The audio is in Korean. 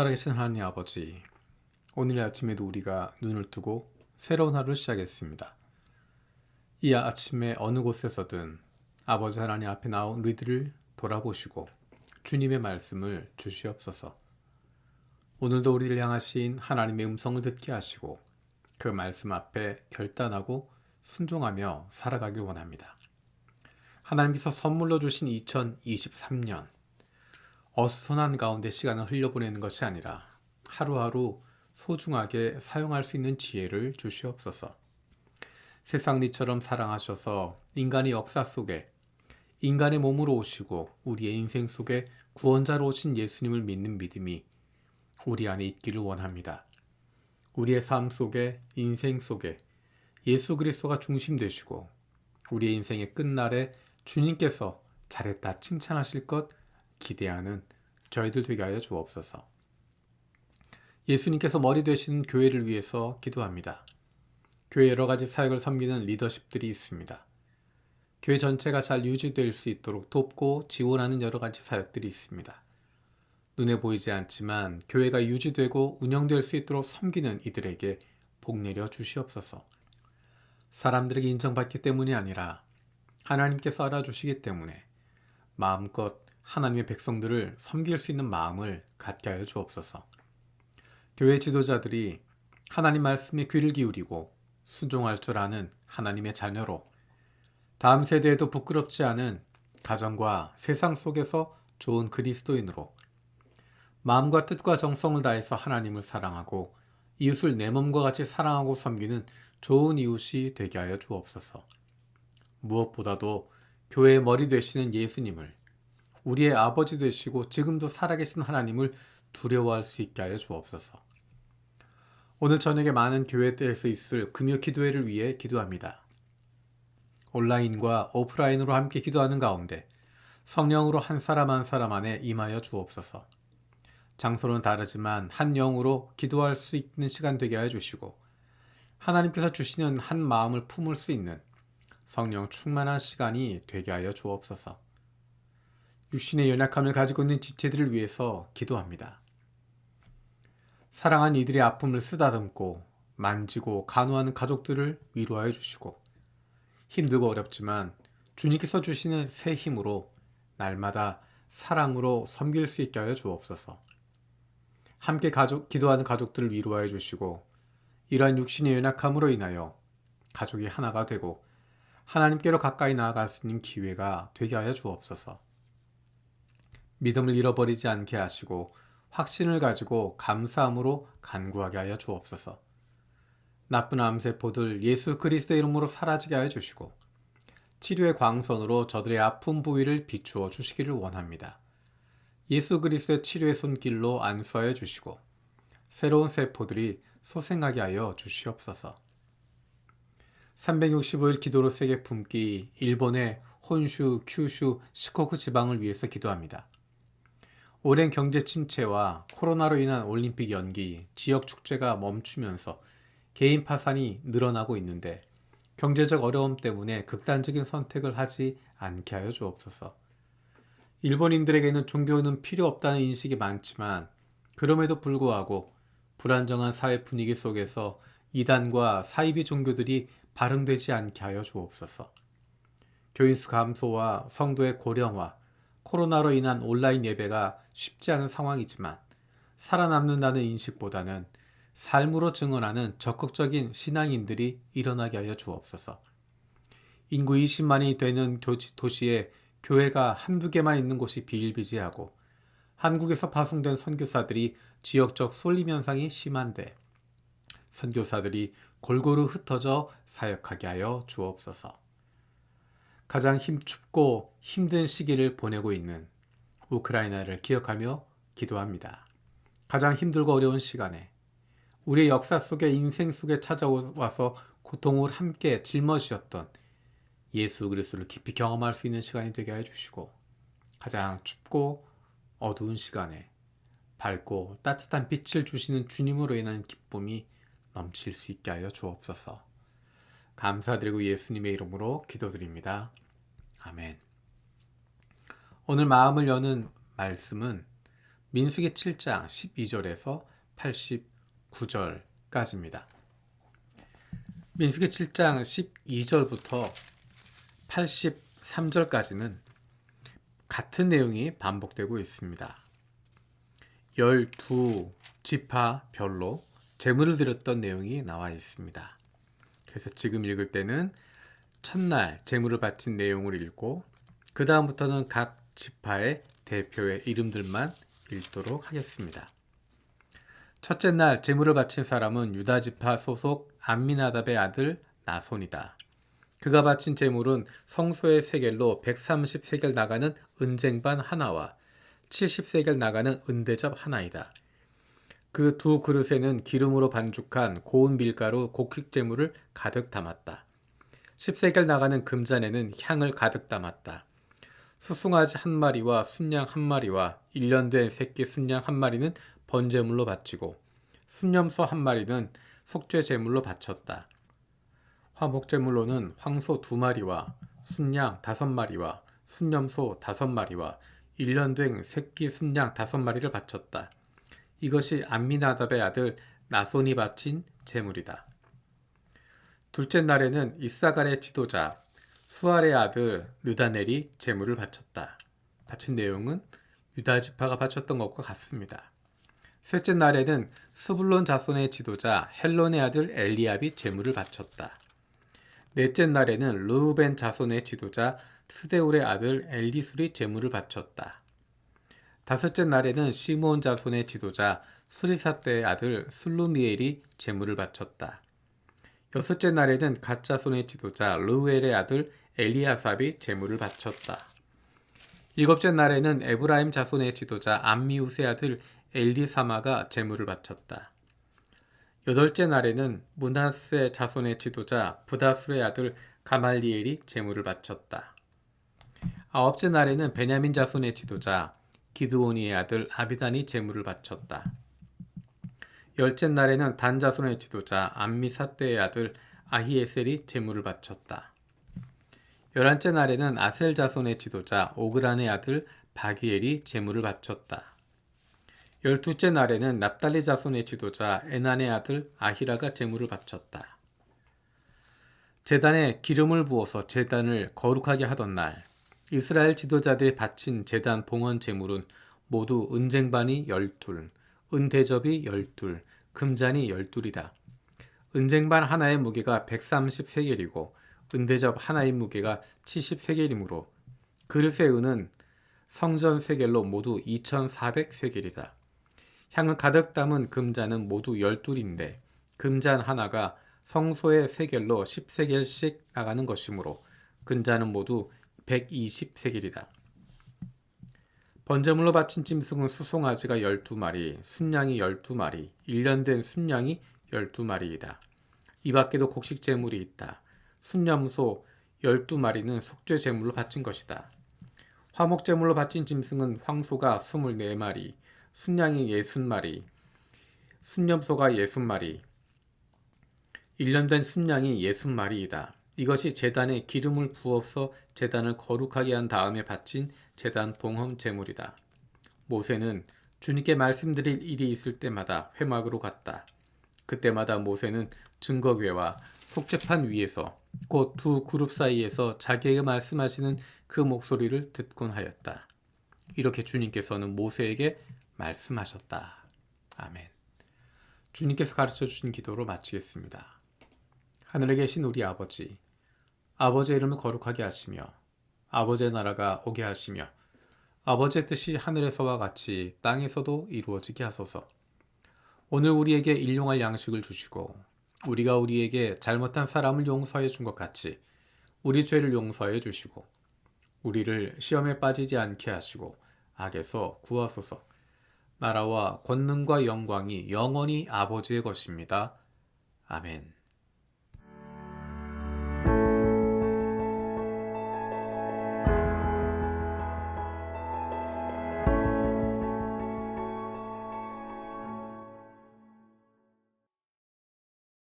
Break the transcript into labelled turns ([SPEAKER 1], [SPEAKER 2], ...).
[SPEAKER 1] 살아계신 하나님 아버지, 오늘 아침에도 우리가 눈을 뜨고 새로운 하루를 시작했습니다. 이 아침에 어느 곳에서든 아버지 하나님 앞에 나온 우리들을 돌아보시고 주님의 말씀을 주시옵소서. 오늘도 우리를 향하신 하나님의 음성을 듣게 하시고 그 말씀 앞에 결단하고 순종하며 살아가길 원합니다. 하나님께서 선물로 주신 2023년, 어수선한 가운데 시간을 흘려보내는 것이 아니라 하루하루 소중하게 사용할 수 있는 지혜를 주시옵소서. 세상 이처럼 사랑하셔서 인간의 역사 속에 인간의 몸으로 오시고 우리의 인생 속에 구원자로 오신 예수님을 믿는 믿음이 우리 안에 있기를 원합니다. 우리의 삶 속에, 인생 속에 예수 그리스도가 중심 되시고 우리의 인생의 끝날에 주님께서 잘했다 칭찬하실 것 기대하는 저희들 되게 하여 주옵소서. 예수님께서 머리 되시는 교회를 위해서 기도합니다. 교회 여러 가지 사역을 섬기는 리더십들이 있습니다. 교회 전체가 잘 유지될 수 있도록 돕고 지원하는 여러 가지 사역들이 있습니다. 눈에 보이지 않지만 교회가 유지되고 운영될 수 있도록 섬기는 이들에게 복 내려 주시옵소서. 사람들에게 인정받기 때문이 아니라 하나님께서 알아주시기 때문에 마음껏 하나님의 백성들을 섬길 수 있는 마음을 갖게 하여 주옵소서. 교회 지도자들이 하나님 말씀에 귀를 기울이고 순종할 줄 아는 하나님의 자녀로 다음 세대에도 부끄럽지 않은 가정과 세상 속에서 좋은 그리스도인으로 마음과 뜻과 정성을 다해서 하나님을 사랑하고 이웃을 내 몸과 같이 사랑하고 섬기는 좋은 이웃이 되게 하여 주옵소서. 무엇보다도 교회의 머리 되시는 예수님을, 우리의 아버지 되시고 지금도 살아계신 하나님을 두려워할 수 있게 하여 주옵소서. 오늘 저녁에 많은 교회에서 있을 금요 기도회를 위해 기도합니다. 온라인과 오프라인으로 함께 기도하는 가운데 성령으로 한 사람 한 사람 안에 임하여 주옵소서. 장소는 다르지만 한 영으로 기도할 수 있는 시간 되게 하여 주시고 하나님께서 주시는 한 마음을 품을 수 있는 성령 충만한 시간이 되게 하여 주옵소서. 육신의 연약함을 가지고 있는 지체들을 위해서 기도합니다. 사랑한 이들의 아픔을 쓰다듬고 만지고 간호하는 가족들을 위로하여 주시고 힘들고 어렵지만 주님께서 주시는 새 힘으로 날마다 사랑으로 섬길 수 있게 하여 주옵소서. 함께 기도하는 가족들을 위로하여 주시고 이러한 육신의 연약함으로 인하여 가족이 하나가 되고 하나님께로 가까이 나아갈 수 있는 기회가 되게 하여 주옵소서. 믿음을 잃어버리지 않게 하시고 확신을 가지고 감사함으로 간구하게 하여 주옵소서. 나쁜 암세포들 예수 그리스도의 이름으로 사라지게 하여 주시고 치료의 광선으로 저들의 아픈 부위를 비추어 주시기를 원합니다. 예수 그리스도의 치료의 손길로 안수하여 주시고 새로운 세포들이 소생하게 하여 주시옵소서. 365일 기도로 세계 품기 일본의 혼슈, 큐슈, 시코쿠 지방을 위해서 기도합니다. 오랜 경제 침체와 코로나로 인한 올림픽 연기, 지역 축제가 멈추면서 개인 파산이 늘어나고 있는데 경제적 어려움 때문에 극단적인 선택을 하지 않게 하여 주옵소서. 일본인들에게는 종교는 필요 없다는 인식이 많지만 그럼에도 불구하고 불안정한 사회 분위기 속에서 이단과 사이비 종교들이 발흥되지 않게 하여 주옵소서. 교인수 감소와 성도의 고령화, 코로나로 인한 온라인 예배가 쉽지 않은 상황이지만 살아남는다는 인식보다는 삶으로 증언하는 적극적인 신앙인들이 일어나게 하여 주옵소서. 인구 20만이 되는 도시에 교회가 한두 개만 있는 곳이 비일비재하고 한국에서 파송된 선교사들이 지역적 쏠림 현상이 심한데 선교사들이 골고루 흩어져 사역하게 하여 주옵소서. 가장 춥고 힘든 시기를 보내고 있는 우크라이나를 기억하며 기도합니다. 가장 힘들고 어려운 시간에 우리의 역사 속에 인생 속에 찾아와서 고통을 함께 짊어지셨던 예수 그리스도를 깊이 경험할 수 있는 시간이 되게 하여 주시고 가장 춥고 어두운 시간에 밝고 따뜻한 빛을 주시는 주님으로 인한 기쁨이 넘칠 수 있게 하여 주옵소서. 감사드리고 예수님의 이름으로 기도드립니다. 아멘. 오늘 마음을 여는 말씀은 민수기 7장 12절에서 89절까지입니다. 민수기 7장 12절부터 83절까지는 같은 내용이 반복되고 있습니다. 12지파별로 제물을 드렸던 내용이 나와 있습니다. 그래서 지금 읽을 때는 첫날 제물을 바친 내용을 읽고 그 다음부터는 각 지파의 대표의 이름들만 읽도록 하겠습니다. 첫째 날 제물을 바친 사람은 유다 지파 소속 암미나답의 아들 나손이다. 그가 바친 제물은 성소의 세겔로 130세겔 나가는 은쟁반 하나와 70세겔 나가는 은대접 하나이다. 그 두 그릇에는 기름으로 반죽한 고운 밀가루 곡식제물을 가득 담았다. 10세겔 나가는 금잔에는 향을 가득 담았다. 수송아지 한 마리와 순양 한 마리와 1년 된 새끼 순양 한 마리는 번제물로 바치고 순염소 한 마리는 속죄제물로 바쳤다. 화목제물로는 황소 2마리와 순양 5마리와 순염소 5마리와 1년 된 새끼 순양 5마리를 바쳤다. 이것이 암미나답의 아들 나손이 바친 제물이다. 둘째 날에는 이사갈의 지도자 수알의 아들 느다넬이 제물을 바쳤다. 바친 내용은 유다 지파가 바쳤던 것과 같습니다. 셋째 날에는 스불론 자손의 지도자 헬론의 아들 엘리압이 제물을 바쳤다. 넷째 날에는 르우벤 자손의 지도자 스데울의 아들 엘리술이 제물을 바쳤다. 다섯째 날에는 시므온 자손의 지도자 수리사떼의 아들 슬루미엘이 제물을 바쳤다. 여섯째 날에는 갓 자손의 지도자 르우엘의 아들 엘리아삽이 제물을 바쳤다. 일곱째 날에는 에브라임 자손의 지도자 암미우스의 아들 엘리사마가 제물을 바쳤다. 여덟째 날에는 므낫세 자손의 지도자 부다술의 아들 가말리엘이 제물을 바쳤다. 아홉째 날에는 베냐민 자손의 지도자 기드오니의 아들 아비단이 제물을 바쳤다. 열째 날에는 단 자손의 지도자 암미사떼의 아들 아히에셀이 제물을 바쳤다. 11째 날에는 아셀 자손의 지도자 오그란의 아들 바기엘이 제물을 바쳤다. 12째 날에는 납달리 자손의 지도자 에난의 아들 아히라가 제물을 바쳤다. 제단에 기름을 부어서 제단을 거룩하게 하던 날 이스라엘 지도자들이 바친 제단 봉헌 제물은 모두 은쟁반이 12, 은대접이 12, 금잔이 12이다. 은쟁반 하나의 무게가 130세겔이고 은대접 하나의 무게가 70세겔이므로 그릇의 은은 성전 세겔로 모두 2400세겔이다. 향을 가득 담은 금잔은 모두 12인데 금잔 하나가 성소의 세겔로 10세겔씩 나가는 것이므로 금잔은 모두 120세겔이다. 번제물로 바친 짐승은 수송아지가 12마리, 순양이 12마리, 1년 된 순양이 12마리이다. 이 밖에도 곡식제물이 있다. 순염소 12마리는 속죄제물로 바친 것이다. 화목제물로 바친 짐승은 황소가 24마리, 순양이 60마리, 순염소가 60마리, 1년 된 순양이 60마리이다. 이것이 제단에 기름을 부어서 제단을 거룩하게 한 다음에 바친 제단 봉헌 제물이다. 모세는 주님께 말씀드릴 일이 있을 때마다 회막으로 갔다. 그때마다 모세는 증거궤와 속죄판 위에서 곧 두 그룹 사이에서 자기에게 말씀하시는 그 목소리를 듣곤 하였다. 이렇게 주님께서는 모세에게 말씀하셨다. 아멘. 주님께서 가르쳐 주신 기도로 마치겠습니다. 하늘에 계신 우리 아버지, 아버지의 이름을 거룩하게 하시며 아버지의 나라가 오게 하시며 아버지의 뜻이 하늘에서와 같이 땅에서도 이루어지게 하소서. 오늘 우리에게 일용할 양식을 주시고 우리가 우리에게 잘못한 사람을 용서해 준 것 같이 우리 죄를 용서해 주시고 우리를 시험에 빠지지 않게 하시고 악에서 구하소서. 나라와 권능과 영광이 영원히 아버지의 것입니다. 아멘.